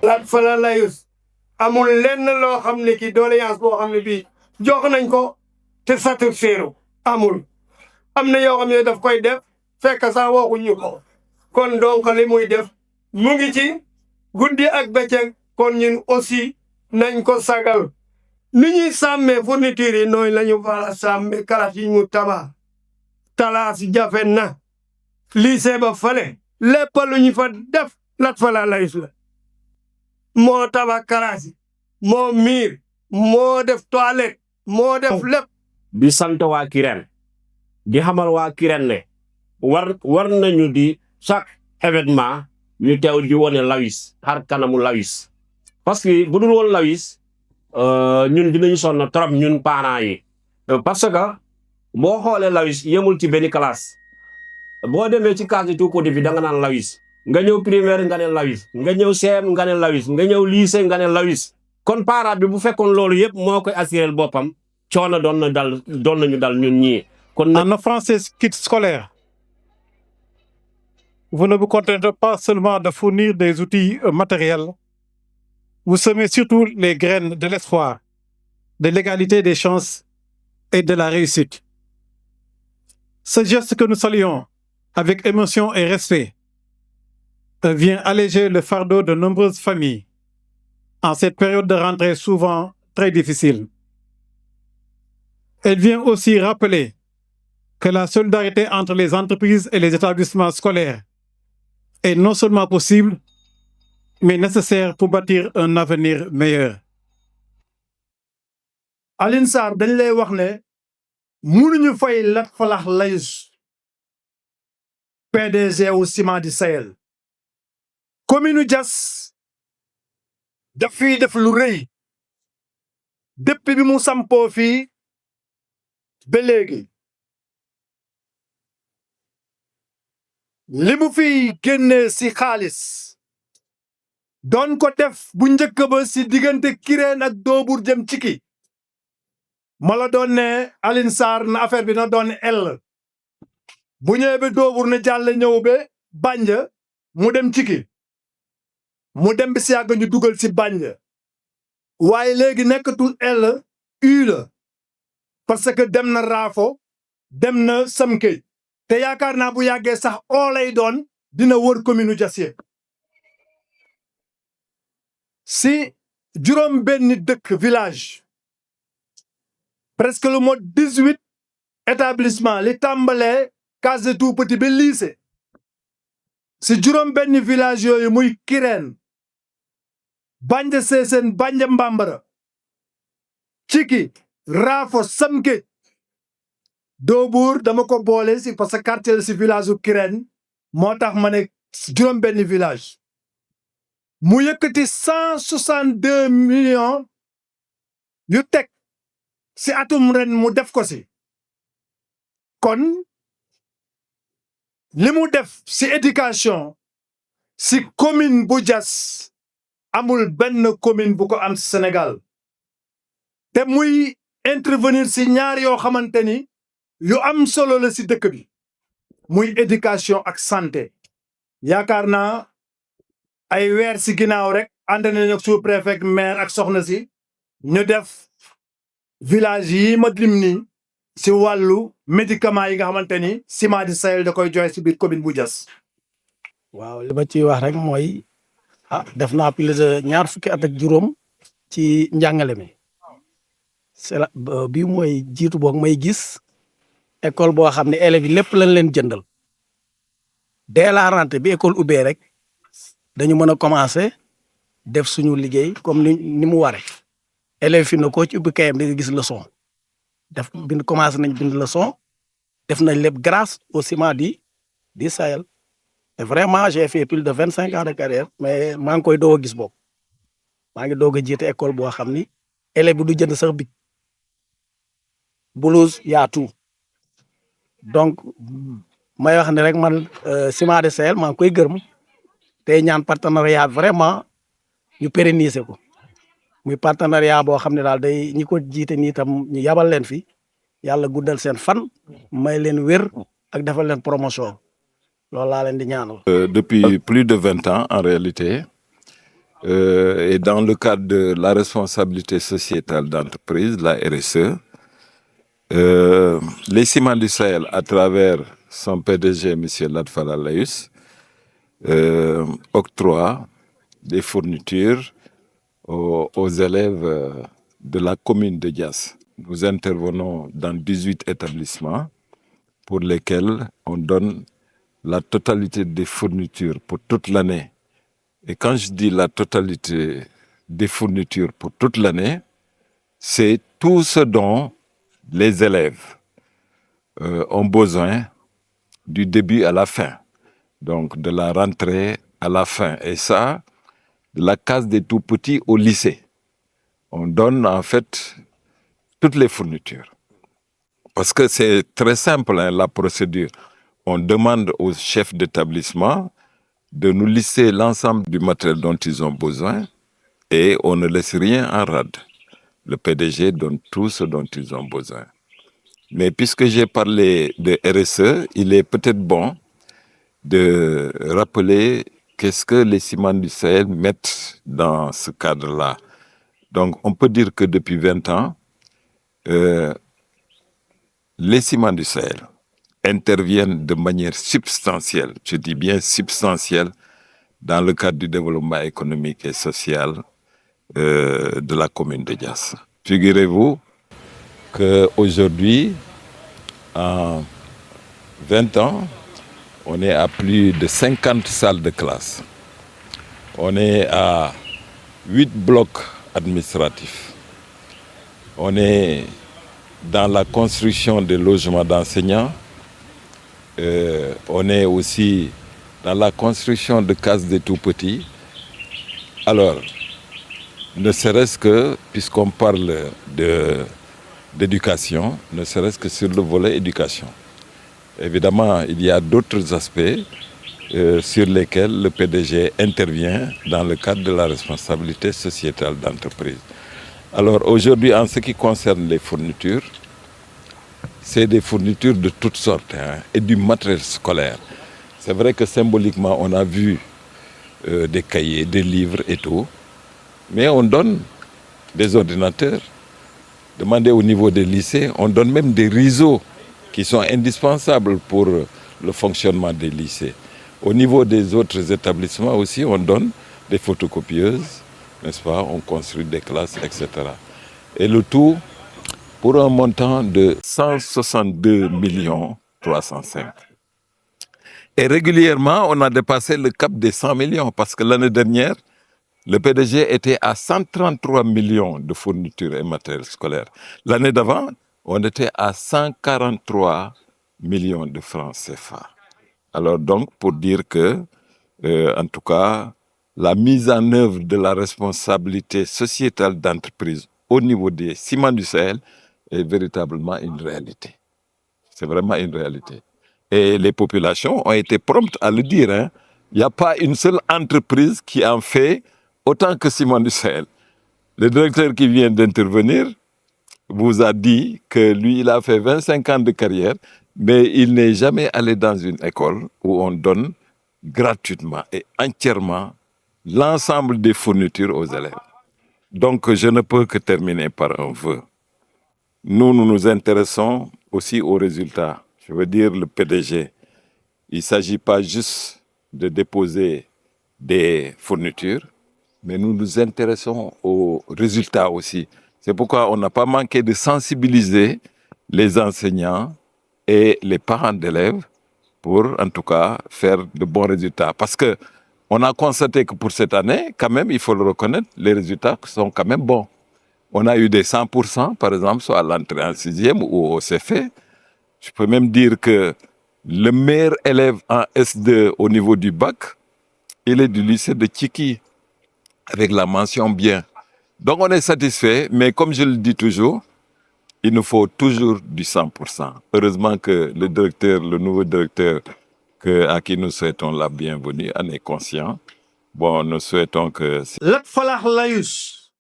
Lat Fala Layus amul lenn loo xam ne ki doléance boo xam ne bii jox nañ ko te satisfaire amul. am na yoo xam ne daf koy def fekk sax waxuñu ko kon donc li muy def mu ngi ci guddi ak bëccëg kon ñun aussi nañ ko sagal ni ñuy sàmmee fourniture yi nooy la ñu war a sàmmee kalas yi mu tabax talaas jafe na lycée ba fale lépp lu ñu fa def Lat Fala Layus la moo tabax kalas yi moo miir moo def toilette moo def lépp. di sant waa Kirène di xamal waa Kirène ne war nañu di chaque événement ñu teew di wone Layus xar kanamu Layus parce que bu dul woon Layus ñun dinañu sonn trop ñun parents yi parce que boo xoolee Layus yemul ci benn classe boo demee ci case tout côté bi da nga naan Layus nga ñëw primaire nga ne Layus nga ñëw CM nga ne Layus nga ñëw lycée nga ne Layus kon parent bi bu fekkoon loolu yëpp moo koy assuré boppam coono doon nañu dal ñun ñii. En offrant ces kits scolaires, vous ne vous contentez pas seulement de fournir des outils matériels, vous semez surtout les graines de l'espoir, de l'égalité des chances et de la réussite. Ce geste que nous saluons avec émotion et respect vient alléger le fardeau de nombreuses familles en cette période de rentrée souvent très difficile. Elle vient aussi rappeler que la solidarité entre les entreprises et les établissements scolaires est non seulement possible, mais nécessaire pour bâtir un avenir meilleur. Alioune Sarr dañ lay wax ne mënuñu fay Lat Fala Layus PDG wu Ciments du Sahel. commune Diass daf fii def lu rëy depuis bi mu sampoo fii ba léegi li mu fi génnee si xaalis doon ko def bu njëkk ba si diggante Kirène ak Doobour jëm Ciki ma la doon ne Alioune Sarr na affaire bi na doon bu ñëwee ba Doobour ne jàll ñëw ba Banja mu dem Ciki mu dem bi si yàgg ñu dugal si Banja waaye léegi nekkatul U la parce que dem na Raafo dem na Samkéej te yaakaar naa bu yàggee sax oo lay doon dina wër commune Diass yëpp si juróom benni dëkk village presque lu mot 18 établissement li tàmbalee case de tout petit ba lycée si juróom benni village yooyu muy Kirène Banja Sessène Banja Mbambara Ciki Raafo Samkéej Doobour dama ko boole si parce que quartier la si village u Kirène moo tax ma ne juróom benni village mu yëkkati 162 millions yu teg si atum ren mu def ko si kon li mu def si éducation si commune bu Diass amul benn commune bu ko am si Sénégal te muy intervenir si ñaar yoo xamante ni yu am solo la si dëkk bi muy éducation ak santé yaakaar naa ay weer si ginnaaw rek ànd nañu ak sous-préfet maire ak soxna si ñu def village yi ma lim nii si wàllu médicament yi nga xamante ni Ciments du Sahel da koy joxe si biir commune bu Diass. waaw li ma ciy wax rek mooy def naa plus de ñaar fukki at ak juróom ci njàngale mi c'est la bii mooy jiitu boog may gis école boo xam ne élèves yi lépp lañ leen jëndal dès la rentrée bi école ubbee rek dañu mën a commencer def suñu liggéey comme ni mu waree élèves fi na koo ci ubbi kayam di nga gis leçon def bind commencé nañ bind leçon def nañ lépp grâce au Ciments du Sahel et vraiment j'ai fait plus de 25 ans de carrière mais maa ngi koy doog a gis boobu maa ngi doog a jiite école boo xam ni élève bi du jënd sax bic blouse yaa tout donc may wax ne rek man Ciments du Sahel maa ngi koy gërëm tey ñaan partenariat vraiment ñu pérenniser ko muy partenariat boo xam ne daal day ñi ko jiite nii tam ñu yabal leen fi yàlla guddal seen fan may leen wér ak defal leen promotion loolu laa leen di ñaanal. Depuis plus de 20 ans en réalité et dans le cadre de la responsabilité sociétale d'entreprise, la RSE, les Ciments du Sahel, à travers son PDG, M. Latfala Laïus, octroie des fournitures aux élèves de la commune de Diass. Nous intervenons dans 18 établissements pour lesquels on donne la totalité des fournitures pour toute l'année. Et quand je dis la totalité des fournitures pour toute l'année, c'est tout ce dont les élèves ont besoin du début à la fin. Donc de la rentrée à la fin. Et ça, de la case des tout-petits au lycée. On donne en fait toutes les fournitures. Parce que c'est très simple, hein, la procédure. On demande aux chefs d'établissement de nous lister l'ensemble du matériel dont ils ont besoin et on ne laisse rien en rade. Le PDG donne tout ce dont ils ont besoin. Mais puisque j'ai parlé de RSE, il est peut-être bon de rappeler qu'est-ce que les Ciments du Sahel mettent dans ce cadre-là. Donc, on peut dire que depuis 20 ans, les Ciments du Sahel interviennent de manière substantielle, je dis bien substantielle, dans le cadre du développement économique et social de la commune de Diass. Figurez-vous qu'aujourd'hui, en 20 ans, on est à plus de 50 salles de classe. On est à 8 blocs administratifs. On est dans la construction des logements d'enseignants. On est aussi dans la construction de cases des tout-petits. Alors, ne serait-ce que, puisqu'on parle d'éducation, ne serait-ce que sur le volet éducation. Évidemment, il y a d'autres aspects sur lesquels le PDG intervient dans le cadre de la responsabilité sociétale d'entreprise. Alors aujourd'hui, en ce qui concerne les fournitures, c'est des fournitures de toutes sortes, hein, et du matériel scolaire. C'est vrai que symboliquement, on a vu des cahiers, des livres et tout, mais on donne des ordinateurs. Demandez au niveau des lycées, on donne même des réseaux qui sont indispensables pour le fonctionnement des lycées. Au niveau des autres établissements aussi, on donne des photocopieuses, n'est-ce pas? On construit des classes, etc. Et le tout pour un montant de 162 305. Et régulièrement, on a dépassé le cap des 100 millions parce que l'année dernière, le PDG était à 133 millions de fournitures et matériel scolaire. L'année d'avant, on était à 143 millions de francs CFA. Alors donc, pour dire que, en tout cas, la mise en œuvre de la responsabilité sociétale d'entreprise au niveau des Ciments du Sahel est véritablement une réalité. C'est vraiment une réalité. Et les populations ont été promptes à le dire, hein. Il n'y a pas une seule entreprise qui en fait autant que Ciments du Sahel. Le directeur qui vient d'intervenir vous a dit que lui, il a fait 25 ans de carrière, mais il n'est jamais allé dans une école où on donne gratuitement et entièrement l'ensemble des fournitures aux élèves. Donc, je ne peux que terminer par un vœu. Nous nous intéressons aussi aux résultats. Je veux dire, le PDG, il ne s'agit pas juste de déposer des fournitures, mais nous nous intéressons aux résultats aussi. C'est pourquoi on n'a pas manqué de sensibiliser les enseignants et les parents d'élèves pour, en tout cas, faire de bons résultats. Parce que on a constaté que pour cette année, quand même, il faut le reconnaître, les résultats sont quand même bons. On a eu des 100%, par exemple, soit à l'entrée en 6e ou au CFE. Je peux même dire que le meilleur élève en S2 au niveau du bac, il est du lycée de Tchiki, avec la mention bien. Donc on est satisfait, mais comme je le dis toujours, il nous faut toujours du 100%. Heureusement que le directeur, le nouveau directeur, à qui nous souhaitons la bienvenue, en est conscient. Bon, nous souhaitons que... Latfala Laïus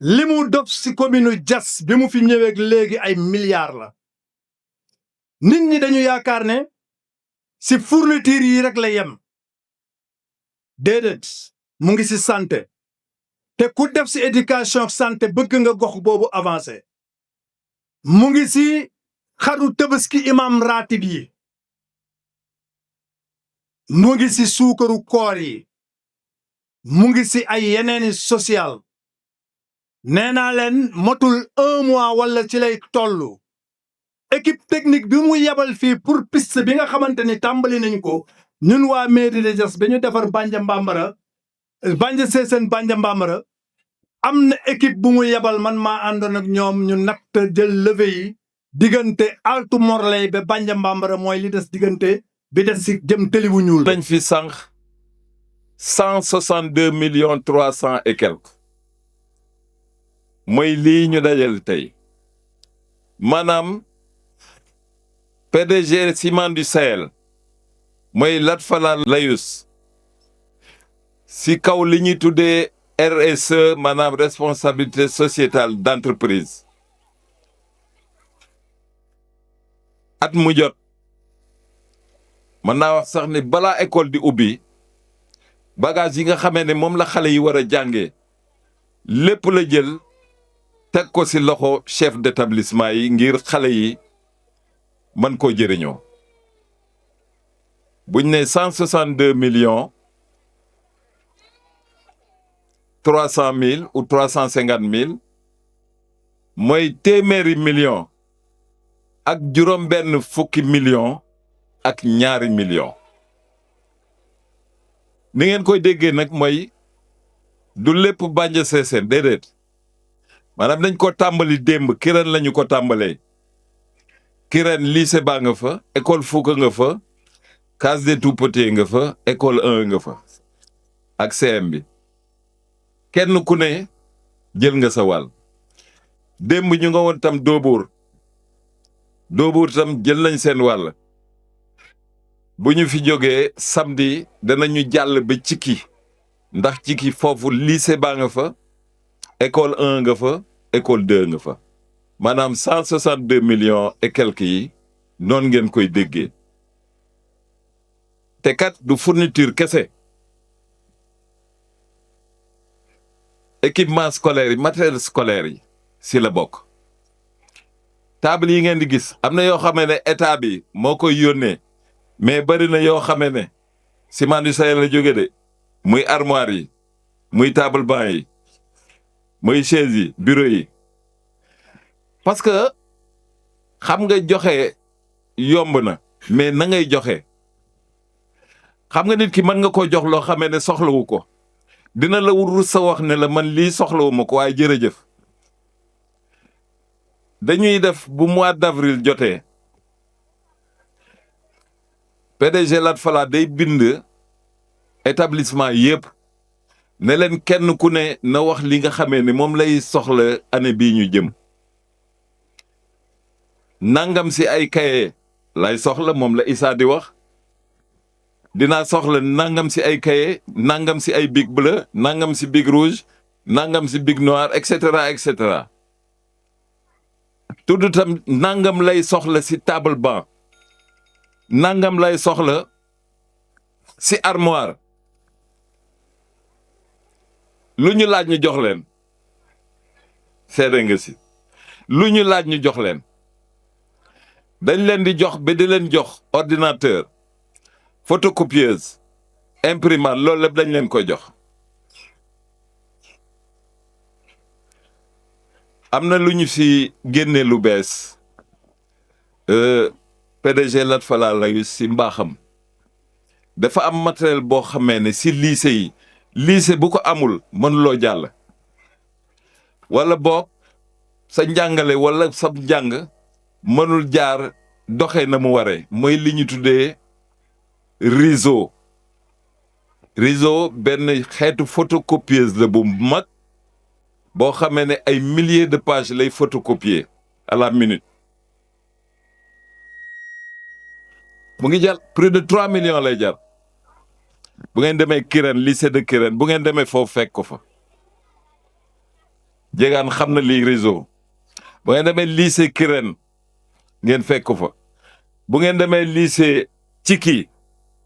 li mu def si commune Diass bi mu fi ñëweeg léegi ay milliards la nit ñi dañu yaakaar ne si fourniture yi rek la yem déedéet mu ngi si santé te ku def si éducation santé bëgg nga gox boobu avancé mu ngi si xaru Tabaski imam ratib yi mu ngi si suukaru koor yi mu ngi si ay yeneeni social nee naa leen motul 1 mois wala ci lay tollu équipe technique bi mu yebal fii pour piste bi nga xamante ni tàmbali nañ ko ñun waa mairie de Diass ba ñu defar Bandia Mbambara Bandia Sessène Bandia Mbambara am na équipe bu mu yebal man maa àndoon ak ñoom ñu natt jël levé yi diggante Altu Morlay ba Bandia Mbambara mooy li des diggante bi des si jëm tëli bu ñuul. nañ fi sànq 162 millions 300 et quelques mooy lii ñu dajal tey maanaam PDG Ciment du Sahel mooy Lat Fala Layus si kaw li ñuy tuddee RSE maanaam responsabilité sociétale d'entreprise at mu jot mën naa wax sax ni balaa école di ubbi bagage yi nga xamee ne moom la xale yi war a jàngee lépp la jël teg ko ci loxo chef d'établissement yi ngir xale yi mën koo jëriñoo buñ ne 162 millions 300 000 ou 350 000 mooy téeméeri millions ak juróom benn fukki millions ak ñaari millions ni ngeen koy déggee nag mooy du lépp Bandia Sessène déedéet maanaam dañ ko tàmbali démb Kirène lañu ko tàmbalee Kirène lycée baa nga fa école Fouka nga fa case des tout-petits nga fa école 1 nga fa ak CM bi kenn ku ne jël nga sa wàll démb ñu nga woon tam Dóobuur tam jël nañ seen wàll bu ñu fi jógee samedi danañu jàll ba Cikki ndax Cikki foofu lycée baa nga fa école 1 nga fa école 2 nga fa maanaam 162 millions et quelques yi noonu ngeen koy déggee te kat du fourniture kese équipement scolaire yi matériel scolaire yi si la bokk table yi ngeen di gis am na yoo xamee ne état bi moo koy yónnee mais bari na yoo xamee ne Ciment du Sahel la jóge de muy armoire yi muy table banc yi muy chaise yi bureau yi parce que xam nga joxe yomb na mais na ngay joxe xam nga nit ki mën nga ko jox loo xamee ne soxlawu ko dina la wurul sa wax ne la man lii soxlawu ma ko waaye jërëjëf dañuy def bu mois d'avril jotee PDG Lat Fala day bind établissement yépp ne leen kenn ku ne na wax li nga xamee ne moom lay soxla année bii ñu jëm nangam si ay cahier lay soxla moom la Issa di wax dinaa soxla nangam si ay cahier nangam si ay bic bleu nangam si bic rouge nangam si bic noir et cetera et cetera tudd tam nangam lay soxla si table banc nangam lay soxla si armoire lu ñu laaj ñu jox leen seede nga si lu ñu laaj ñu jox leen dañ leen di jox ba di leen jox ordinateur photocopieuse imprimante loolu lépp dañ leen koy jox am na lu ñu fi génne lu bees PDG Lat Fala Layus si mbaaxam dafa am matériel boo xamee ne si lycée yi lycée bu ko amul mënuloo jàll wala boog sa njàngale wala sa njàng mënul jaar doxee na mu waree mooy li ñu tuddee réseau benn xeetu photocopieuse la bu mag boo xamee ne ay milliers de pages lay photocopier à la minute mu ngi jar plus de 3 millions lay jar bu ngeen demee Kirène lycée de Kirène bu ngeen demee foofu fekk ko fa jégaan xam na lii réseau bu ngeen demee lycée Kirène ngeen fekk ko fa bu ngeen demee lycée Cikki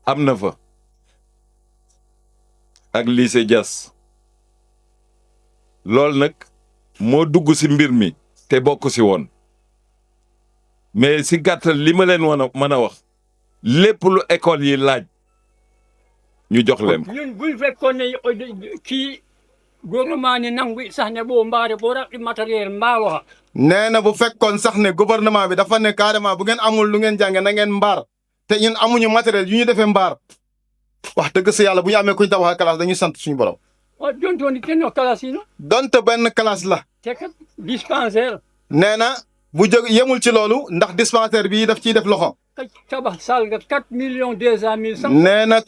am na fa ak lycée Diass loolu nag moo dugg ci mbir mi te bokk ci woon mais ci gàttal li ma leen mën a wax lépp lu école yi laaj ñu jox leen ko. ñun buñ fekkoon ne kii gouvernement ni nangu sax ne boo mbaare boo rax matériel mbaa waxa nee na bu fekkoon sax ne gouvernement bi dafa ne carrément bu ngeen amul lu ngeen jànge na ngeen mbaar te ñun amuñu matériel yu ñu defee mbaar wax dëgg si yàlla bu ñu amee kuñ tabaxal classe dañuy sant suñu borom. waaw dontoon kenn wax classe yi no donte benn classe la. te kat dispensaire nee na bu jóg yemul ci loolu ndax dispensaire bi daf ciy def loxo. tabax salle nga 4,200,000. nee na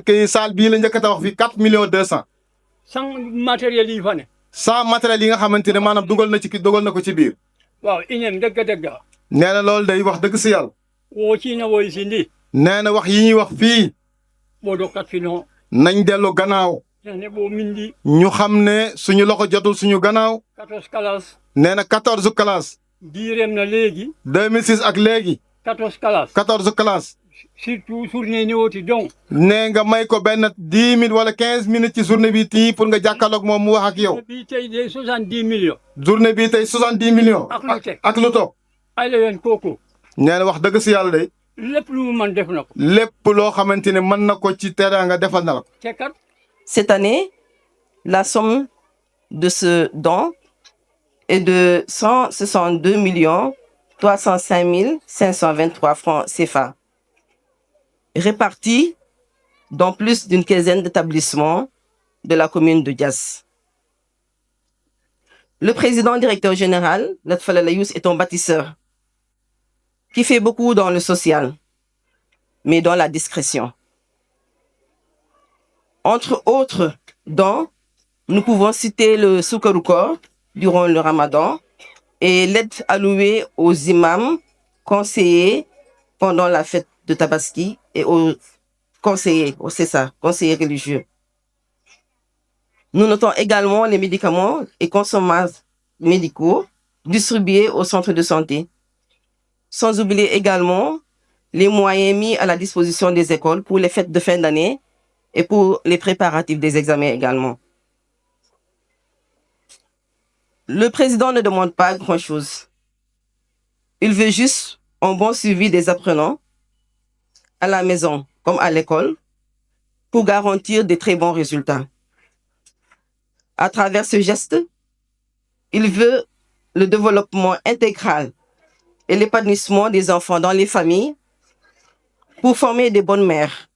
kii salle bii la njëkk a tabax fii 4,200,000. sans matériel yi fa ne. sans matériel yi nga xamante ne maanaam dugal na ko ci biir. waaw inem dëgg. nee na loolu day wax dëgg si yàlla. woo ci na woy si ndi. nee na wax yi ñuy wax fii. boo dokkat fi non. nañ dellu gannaaw. ne boo mindi. ñu xam ne suñu loxo jotul suñu gannaaw. 14 classes. nee na 14 classes. diireem na léegi. 2006 ak léegi. 14 classes. 14 classes. surtout journée ni wooti donc. nee nga may ko benn 10 minutes wala 15 minutes ci journée bi tii pour nga jàkkaarloog moom mu wax ak yow. bii tey de 70 millions. journée bi tey 70 millions. ak lu teg ak lu toog. ay la yoon kooku. nee na wax dëgg si yàlla de. lépp lu mu mën def na ko. lépp loo xamante ne mën na ko ci teraanga defal na la ko. te kat. Cette année, la somme de ce don est de 162 305 523 francs CFA, répartis dans plus d'une quinzaine d'établissements de la commune de Diass. Le président directeur général, Lat Falala Youss, est un bâtisseur qui fait beaucoup dans le social, mais dans la discrétion. Entre autres dons, nous pouvons citer le Soukarou Koor durant le Ramadan et l'aide allouée aux imams, conseillers pendant la fête de Tabaski et aux conseillers, conseillers religieux. Nous notons également les médicaments et consommables médicaux distribués aux centres de santé. Sans oublier également les moyens mis à la disposition des écoles pour les fêtes de fin d'année et pour les préparatifs des examens également. Le président ne demande pas grand-chose. Il veut juste un bon suivi des apprenants à la maison comme à l'école pour garantir de très bons résultats. À travers ce geste, il veut le développement intégral et l'épanouissement des enfants dans les familles pour former des bonnes mères,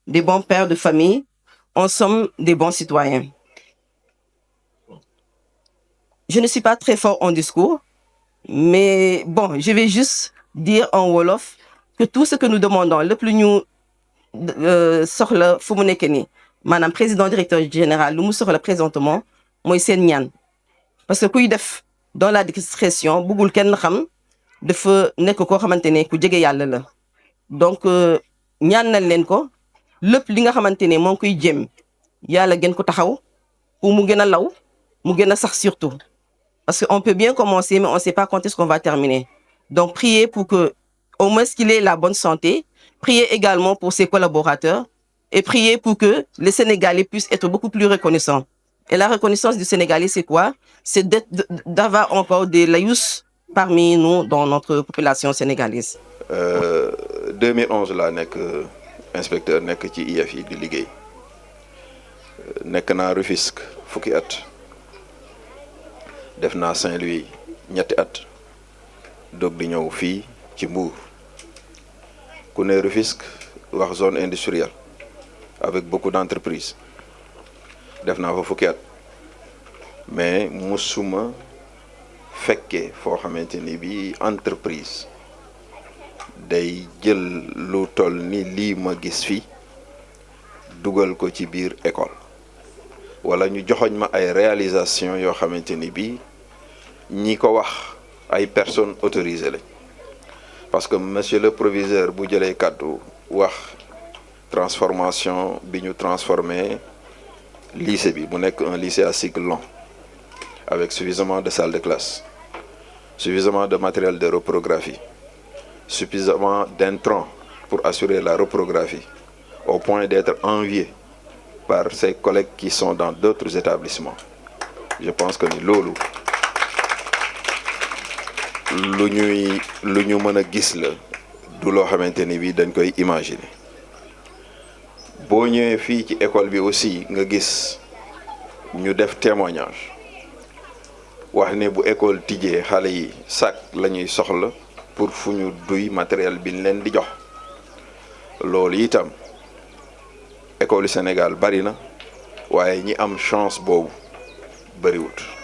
des bons pères de famille, en somme des bons citoyens. Je ne suis pas très fort en discours, mais bon, je vais juste dire en wolof que tout ce que nous demandons, le plus nous soxla fu mu nekk nii maanaam président directeur général lu mu soxla présentement mooy seen ñaan parce que kuy def dans la discrétion bëggul kenn xam dafa nekk koo xamante ne ku jege yàlla la donc ñaan nañ leen ko lépp li nga xamante ne moo ngi koy jëm yàlla gën ko taxaw pour mu gën a law mu gën a sax surtout parce que on peut bien commencer mais on ne sait pas quand est-ce qu'on va terminer donc priez pour que au moins qu'il ait la bonne santé. Priez également pour ses collaborateurs et priez pour que les Sénégalais puissent être beaucoup plus reconnaissants. Et la reconnaissance du Sénégalais, c'est quoi? C'est d'avoir encore des laïus parmi nous dans notre population sénégalaise. 2011 laa nekk inspecteur nekk ci IEF yi di liggéey nekk naa Rufisque fukki at def naa Saint-Louis ñetti at doog di ñëw fii ci Mbour. ku ne Rufisque wax zone industrielle avec beaucoup d'entreprises def naa fa fukki at mais musuma fekkee foo xamante ni bi entreprise day jël lu toll ni lii ma gis fii dugal ko ci biir école wala ñu joxoñ ma ay réalisation yoo xamante ni bi ñi ko wax ay personnes autorisées lañ parce que monsieur le proviseur bu jëlee kàddu wax transformation bi ñu transformé lycée bi mu nekk un lycée à cycle long avec suffisamment de salles de classe suffisamment de matériel de reprographie suffisamment d'intrants pour assurer la reprographie au point d'être envié par ses collègues qui sont dans d'autres établissements. Je pense que ni loolu lu ñu mën a gis la du loo xamante ni bii dañ koy imaginer boo ñëwee fii ci école bi aussi nga gis ñu def témoignage wax ne bu école tijjee xale yi sac la ñuy soxla pour fu ñu duy matériel bi ñu leen di jox loolu itam école Sénégal bari na waaye ñi am chance boobu bariwut